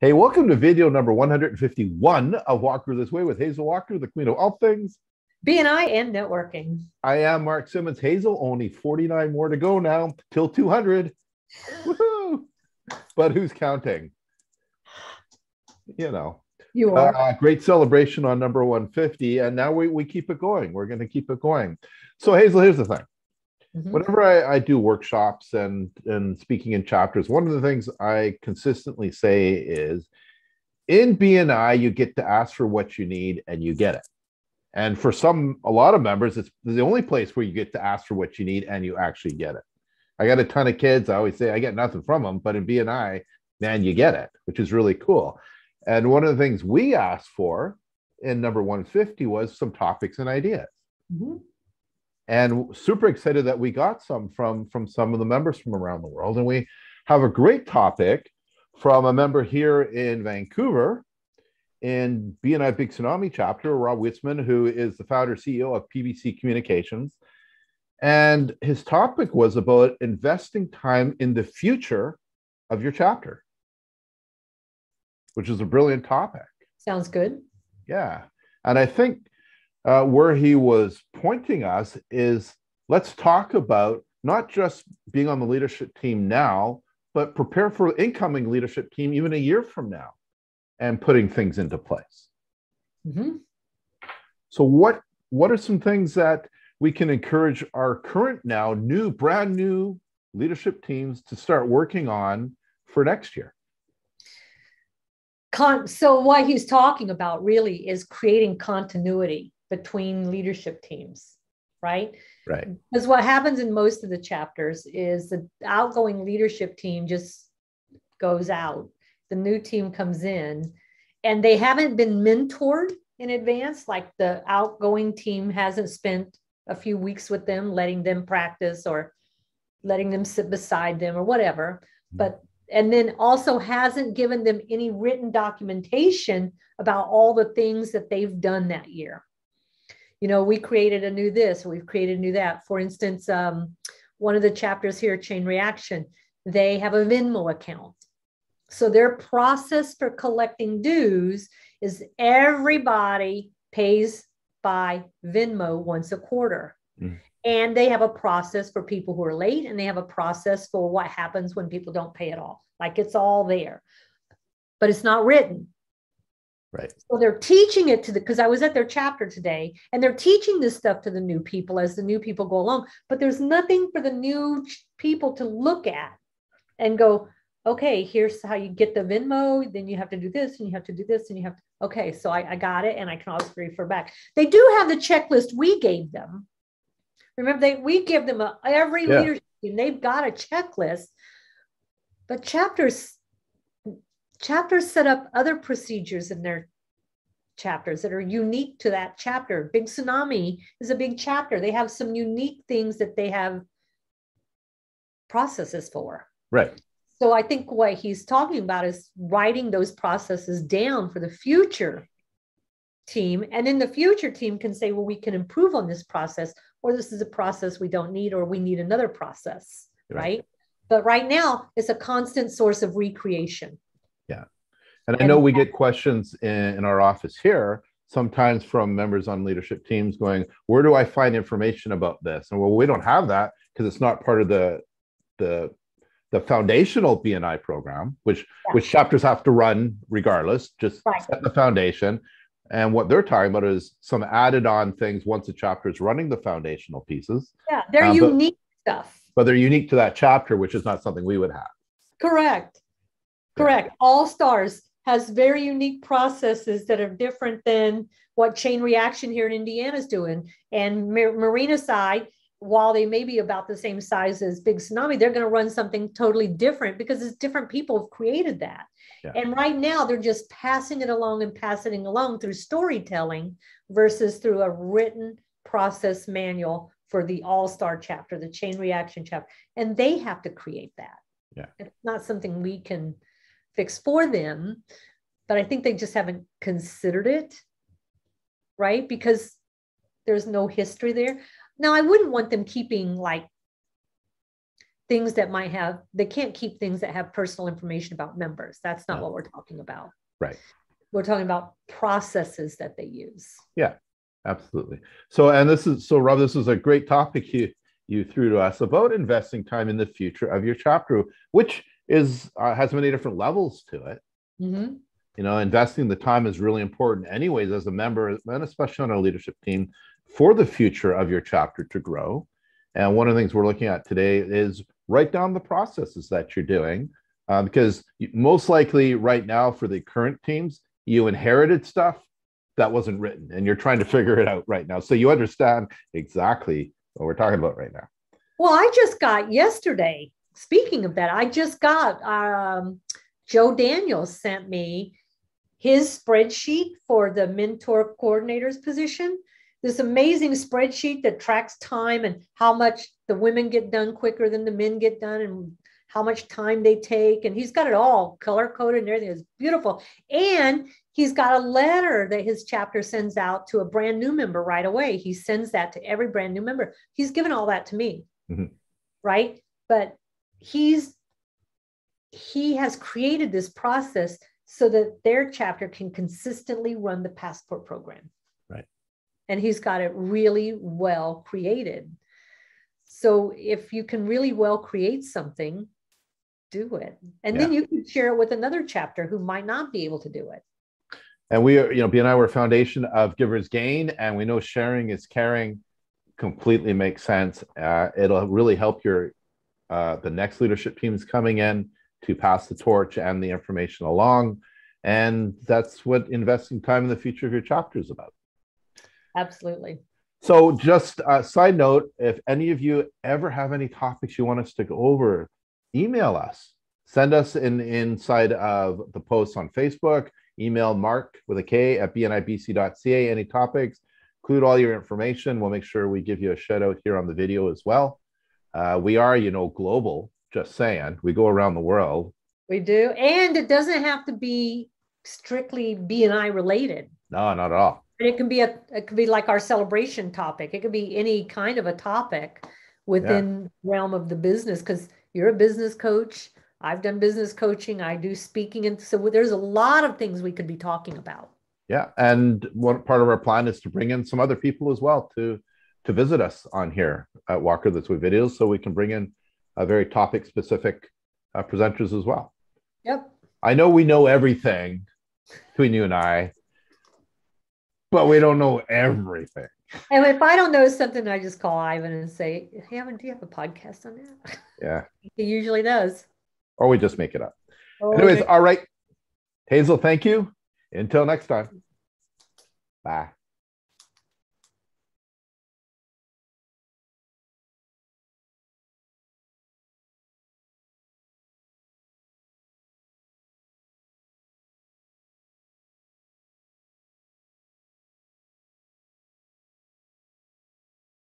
Hey, welcome to video number 151 of Walker This Way with Hazel Walker, the queen of all things B&I and networking. I am Mark Simmons. Hazel, only 49 more to go now till 200. Woohoo! But who's counting? You know, You are. great celebration on number 150, and now we keep it going. We're going to keep it going. So, Hazel, here's the thing. Whenever I do workshops and speaking in chapters, one of the things I consistently say is in BNI, you get to ask for what you need and you get it. And for a lot of members, it's the only place where you get to ask for what you need and you actually get it. I got a ton of kids. I always say I get nothing from them, but in BNI, man, you get it, which is really cool. And one of the things we asked for in number 150 was some topics and ideas. And super excited that we got some from some of the members from around the world. And we have a great topic from a member here in Vancouver in BNI Big Tsunami chapter, Rob Witzman, who is the founder CEO of PBC Communications. And his topic was about investing time in the future of your chapter, which is a brilliant topic. Sounds good. Yeah. And I think where he was pointing us is let's talk about not just being on the leadership team now, but prepare for incoming leadership team even a year from now and putting things into place. So what are some things that we can encourage our current now brand new leadership teams to start working on for next year? So what he's talking about really is creating continuity between leadership teams, right? Right. Because what happens in most of the chapters is the outgoing leadership team just goes out. The new team comes in and they haven't been mentored in advance. Like the outgoing team hasn't spent a few weeks with them, letting them practice or letting them sit beside them or whatever. And then also hasn't given them any written documentation about all the things that they've done that year. You know, we created a new this, we've created a new that. For instance, one of the chapters here, Chain Reaction, they have a Venmo account. So their process for collecting dues is everybody pays by Venmo once a quarter. And they have a process for people who are late, and they have a process for what happens when people don't pay at all. Like it's all there, but it's not written. Right. So they're teaching it because I was at their chapter today, and they're teaching this stuff to the new people as the new people go along, but there's nothing for the new people to look at and go, okay, here's how you get the Venmo. Then you have to do this and you have to do this and you have to, okay, so I got it. And I can also refer back. They do have the checklist we gave them. Remember, we give them every leadership team, they've got a checklist, but chapters set up other procedures in their chapters that are unique to that chapter. Big Tsunami is a big chapter. They have some unique things that they have processes for. Right. So I think what he's talking about is writing those processes down for the future team. And then the future team can say, well, we can improve on this process, or this is a process we don't need, or we need another process, right? But right now, it's a constant source of recreation. Yeah. And I know we get questions in our office here, sometimes from members on leadership teams going, where do I find information about this? And well, we don't have that because it's not part of the foundational BNI program, which chapters have to run regardless, just set the foundation. And what they're talking about is some added on things once the chapter is running the foundational pieces. Yeah, they're unique stuff. But they're unique to that chapter, which is not something we would have. Correct. All Stars has very unique processes that are different than what Chain Reaction here in Indiana is doing. And Marina Side, while they may be about the same size as Big Tsunami, they're going to run something totally different because it's different people have created that. Yeah. And right now they're just passing it along through storytelling versus through a written process manual for the All-Star chapter, the Chain Reaction chapter. And they have to create that. Yeah. It's not something we can fix for them, but I think they just haven't considered it, right? Because there's no history there. Now, I wouldn't want them keeping like things that might have, they can't keep things that have personal information about members. That's not what we're talking about. Right. We're talking about processes that they use. Yeah, absolutely. So, and Rob, this is a great topic you threw to us about investing time in the future of your chapter, which is has many different levels to it. Mm-hmm. You know, investing the time is really important anyways as a member, and especially on our leadership team, for the future of your chapter to grow. And one of the things we're looking at today is write down the processes that you're doing, because most likely right now for the current teams, you inherited stuff that wasn't written and you're trying to figure it out right now. So you understand exactly what we're talking about right now. Well, I just got yesterday, speaking of that, I just got Joe Daniels sent me his spreadsheet for the mentor coordinator's position. This amazing spreadsheet that tracks time and how much the women get done quicker than the men get done and how much time they take. And he's got it all color coded and everything. It's beautiful. And he's got a letter that his chapter sends out to a brand new member right away. He sends that to every brand new member. He's given all that to me, right? But he has created this process so that their chapter can consistently run the Passport program. Right. And he's got it really well created. So if you can really well create something, do it. And then you can share it with another chapter who might not be able to do it. And we are, B and I were a foundation of Givers Gain, and we know sharing is caring. Completely makes sense. It'll really help your the next leadership teams coming in to pass the torch and the information along. And that's what investing time in the future of your chapter is about. Absolutely. So just a side note, if any of you ever have any topics you want us to go over, email us. Send us inside of the posts on Facebook. Email Mark with a K at bnibc.ca. Any topics, include all your information. We'll make sure we give you a shout out here on the video as well. We are, global, just saying. We go around the world. We do. And it doesn't have to be strictly BNI related. No, not at all. It can be like our celebration topic. It could be any kind of a topic within the realm of the business, because you're a business coach. I've done business coaching. I do speaking. And so there's a lot of things we could be talking about. Yeah. And one part of our plan is to bring in some other people as well to visit us on here at Walker This Way Videos, so we can bring in a very topic specific presenters as well. Yep. I know we know everything between you and I, but we don't know everything. And if I don't know something, I just call Ivan and say, hey, Ivan, do you have a podcast on that? Yeah. He usually does. Or we just make it up. Anyways, all right. Hazel, thank you. Until next time. Bye.